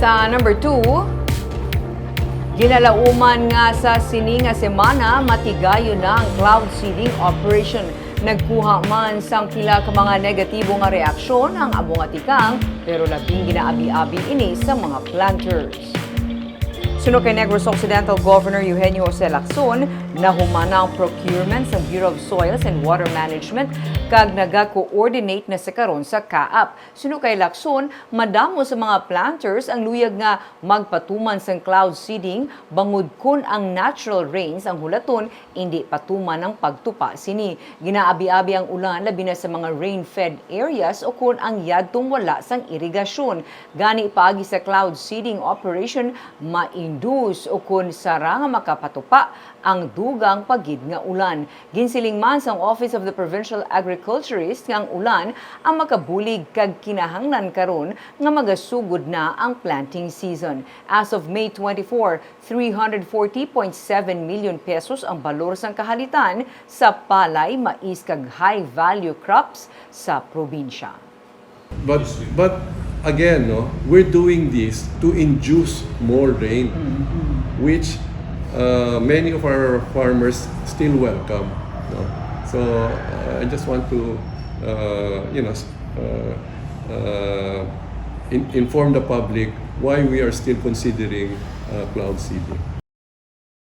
Sa number 2, ginalauman nga sa Sini nga semana, patigayunon ang cloud seeding operation. Nagkuha man sang pila ka mga negatibo nga reaksyon ang abong atikang, pero labing ginaabi-abi ini sa mga planters. Suno kay Negros Occidental Governor Eugenio Jose Lacson, nahumana ang procurement sa Bureau of Soils and Water Management kag naga-coordinate na sa karon sa kaap. Suno kay Lacson, madamo sa mga planters ang luyag nga magpatuman sang cloud seeding bangod kun ang natural rains ang hulaton indi patuman ang pagtupa sini. Ginaabi-abi ang ulan labi na sa mga rain-fed areas o kun ang yadtong wala sang irigasyon. Gani paagi sa cloud seeding operation ma-induce o kun sara nga makapatupa ang dugang pagid nga ulan. Ginsiling man sa Office of the Provincial Agriculturist nga ang ulan ang makabulig kag kinahanglan karon nga magasugod na ang planting season. As of May 24, 340.7 million pesos ang balor sang kahalitan sa palay, mais kag high value crops sa probinsya. But again, no, we're doing this to induce more rain, which many of our farmers still welcome. No? So I just want to, inform the public why we are still considering cloud seeding.